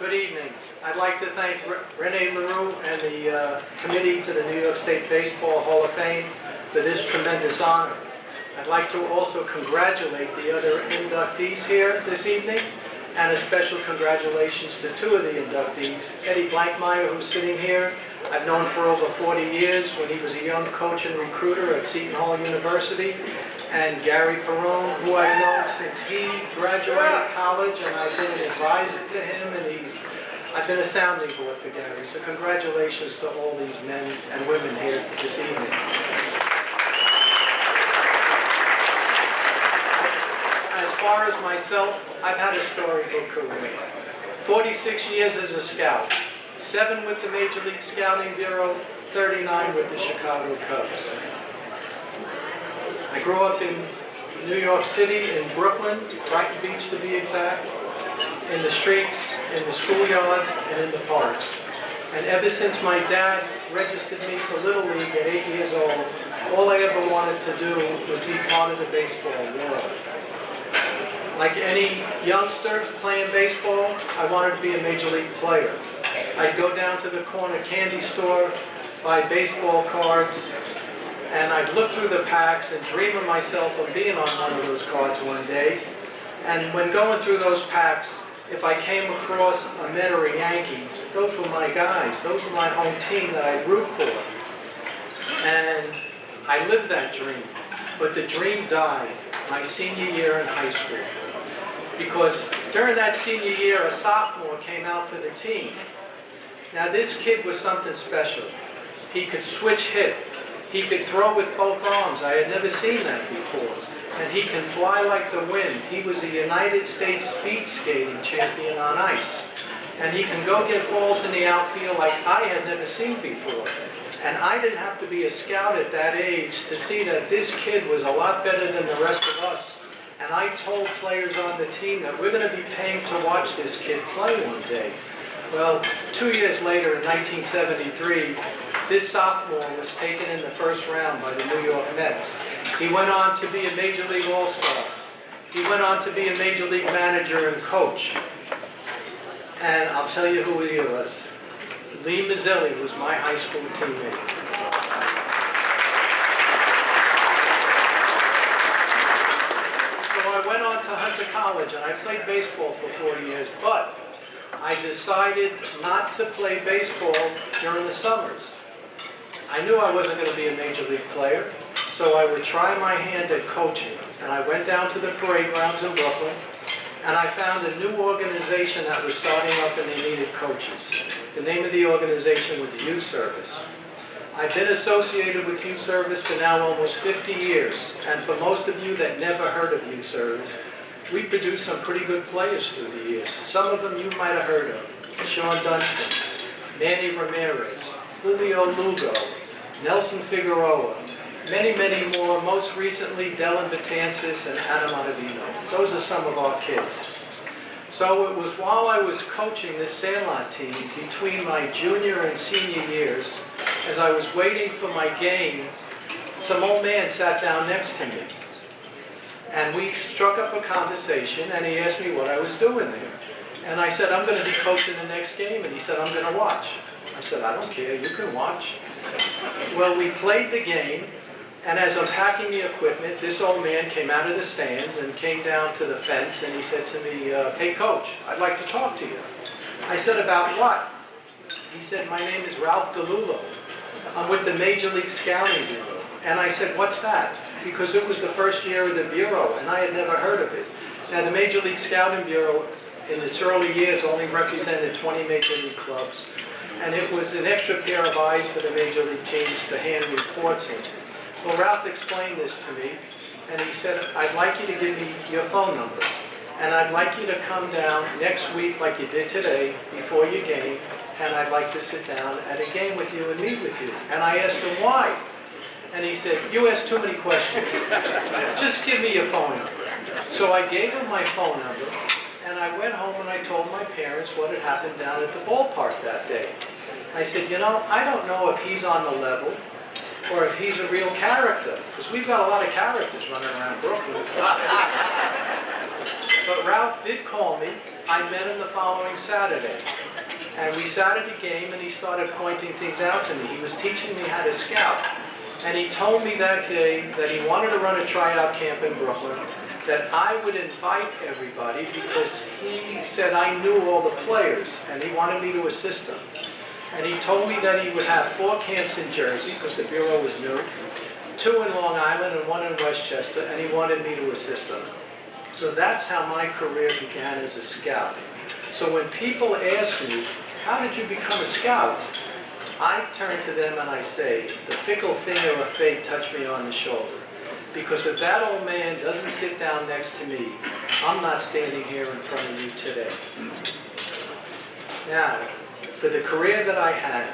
Good evening. I'd like to thank Rene LaRue and the committee for the New York State Baseball Hall of Fame for this tremendous honor. I'd like to also congratulate the other inductees here this evening, and a special congratulations to two of the inductees. Eddie Blankmeyer, who's sitting here, I've known for over 40 years when he was a young coach and recruiter at Seton Hall University, and Gary Perrone, who I've known since he graduated college, and I've been an advisor to him, and I've been a sounding board for Gary. So congratulations to all these men and women here this evening. As far as myself, I've had a storybook career. 46 years as a scout, 7 with the Major League Scouting Bureau, 39 with the Chicago Cubs. I grew up in New York City, in Brooklyn, Brighton Beach to be exact, in the streets, in the schoolyards, and in the parks. And ever since my dad registered me for Little League at 8 years old, all I ever wanted to do was be part of the baseball world. Like any youngster playing baseball, I wanted to be a major league player. I'd go down to the corner candy store, buy baseball cards, and I'd look through the packs and dream of myself of being on one of those cards one day. And when going through those packs, if I came across a Met or a Yankee, those were my guys. Those were my home team that I root for. And I lived that dream. But the dream died my senior year in high school. Because during that senior year, a sophomore came out for the team. Now this kid was something special. He could switch hit. He could throw with both arms. I had never seen that before. And he can fly like the wind. He was a United States speed skating champion on ice. And he can go get balls in the outfield like I had never seen before. And I didn't have to be a scout at that age to see that this kid was a lot better than the rest of us. And I told players on the team that we're going to be paying to watch this kid play one day. Well, 2 years later, in 1973, this sophomore was taken in the first round by the New York Mets. He went on to be a Major League All-Star. He went on to be a Major League manager and coach. And I'll tell you who he was. Lee Mazzilli was my high school teammate. So I went on to Hunter College, and I played baseball for 4 years, but I decided not to play baseball during the summers. I knew I wasn't going to be a major league player, so I would try my hand at coaching. And I went down to the parade grounds in Brooklyn, and I found a new organization that was starting up and they needed coaches. The name of the organization was the Youth Service. I've been associated with Youth Service for now almost 50 years, and for most of you that never heard of Youth Service, we produced some pretty good players through the years. Some of them you might have heard of. Sean Dunston, Manny Ramirez, Julio Lugo, Nelson Figueroa, many, many more, most recently Dylan Betances and Adam Ottavino. Those are some of our kids. So it was while I was coaching this Sandlot team between my junior and senior years, as I was waiting for my game, some old man sat down next to me. And we struck up a conversation, and he asked me what I was doing there. And I said, I'm going to be coaching the next game. And he said, I'm going to watch. I said, I don't care, you can watch. Well, we played the game, and as I'm packing the equipment, this old man came out of the stands and came down to the fence, and he said to me, hey coach, I'd like to talk to you. I said, about what? He said, my name is Ralph DeLulo. I'm with the Major League Scouting Bureau. And I said, what's that? Because it was the first year of the Bureau, and I had never heard of it. Now, the Major League Scouting Bureau, in its early years, only represented 20 Major League clubs. And it was an extra pair of eyes for the Major League teams to hand reports in. Well, Ralph explained this to me, and he said, I'd like you to give me your phone number. And I'd like you to come down next week like you did today, before your game, and I'd like to sit down at a game with you and meet with you. And I asked him why. And he said, you ask too many questions. Just give me your phone number. So I gave him my phone number, and I went home and I told my parents what had happened down at the ballpark that day. I said, you know, I don't know if he's on the level or if he's a real character, because we've got a lot of characters running around Brooklyn. But Ralph did call me, I met him the following Saturday. And we sat at a game and he started pointing things out to me. He was teaching me how to scout. And he told me that day that he wanted to run a tryout camp in Brooklyn, that I would invite everybody because he said I knew all the players and he wanted me to assist him. And he told me that he would have 4 camps in Jersey because the Bureau was new, 2 in Long Island and 1 in Westchester, and he wanted me to assist him. So that's how my career began as a scout. So when people ask me, how did you become a scout? I turn to them and I say, the fickle finger of fate touched me on the shoulder. Because if that old man doesn't sit down next to me, I'm not standing here in front of you today. Now, for the career that I had,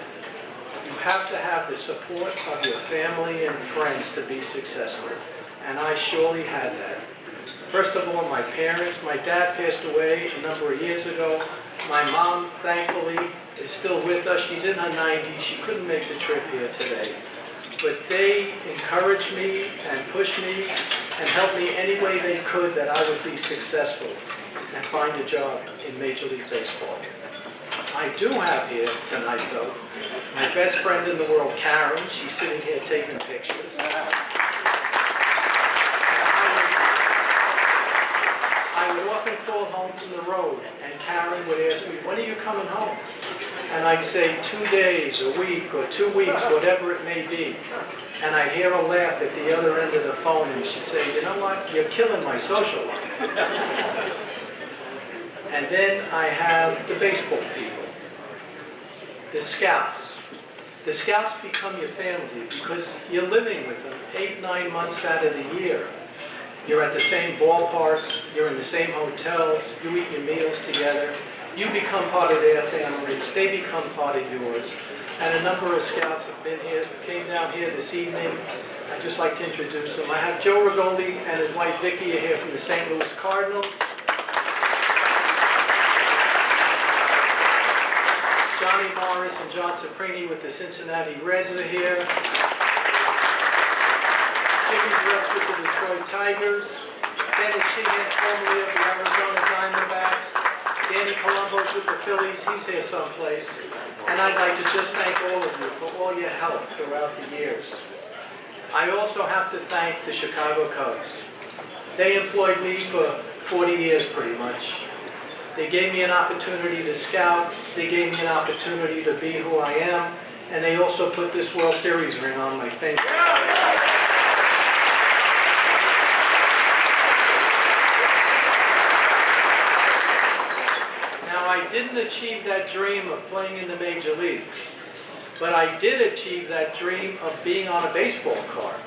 you have to have the support of your family and friends to be successful. And I surely had that. First of all, my parents. My dad passed away a number of years ago. My mom, thankfully, is still with us. She's in her 90s. She couldn't make the trip here today. But they encouraged me and pushed me and helped me any way they could that I would be successful and find a job in Major League Baseball. I do have here tonight, though, my best friend in the world, Karen. She's sitting here taking pictures. I would often call home from the road, and Karen would ask me, when are you coming home? And I'd say 2 days, a week, or 2 weeks, whatever it may be. And I'd hear her laugh at the other end of the phone, and she'd say, you know what, you're killing my social life. And then I have the baseball people, the scouts. The scouts become your family because you're living with them 8, 9 months out of the year. You're at the same ballparks, you're in the same hotels, you eat your meals together. You become part of their families, they become part of yours. And a number of scouts have been here, came down here this evening. I'd just like to introduce them. I have Joe Rigoli and his wife Vicki are here from the St. Louis Cardinals. Johnny Morris and John Saprini with the Cincinnati Reds are here. Jimmy Brooks with the Detroit Tigers. Dennis Sheehan, formerly of the Arizona Diamondbacks. Danny Columbus with the Phillies, he's here someplace. And I'd like to just thank all of you for all your help throughout the years. I also have to thank the Chicago Cubs. They employed me for 40 years pretty much. They gave me an opportunity to scout, they gave me an opportunity to be who I am, and they also put this World Series ring on my finger. Now, I didn't achieve that dream of playing in the major leagues, but I did achieve that dream of being on a baseball card.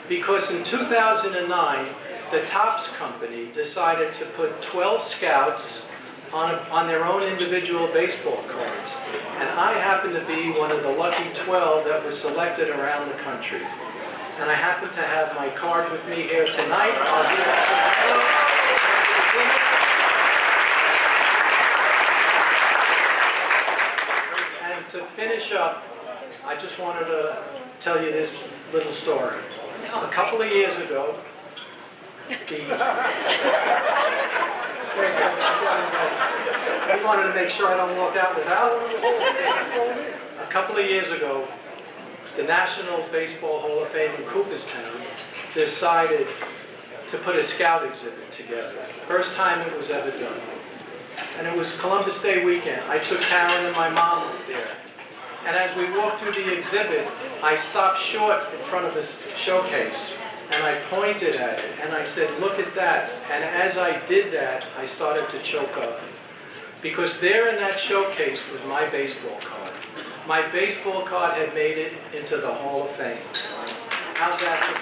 Because in 2009, the Topps company decided to put 12 scouts on their own individual baseball cards. And I happen to be one of the lucky 12 that was selected around the country. And I happen to have my card with me here tonight. I'll give it to you. And to finish up, I just wanted to tell you this little story. A couple of years ago, we wanted to make sure I don't walk out without one. A couple of years ago, the National Baseball Hall of Fame in Cooperstown decided to put a scout exhibit together. First time it was ever done. And it was Columbus Day weekend. I took Karen and my mom up there. And as we walked through the exhibit, I stopped short in front of this showcase. And I pointed at it, and I said, look at that. And as I did that, I started to choke up. Because there in that showcase was my baseball card. My baseball card had made it into the Hall of Fame. How's that for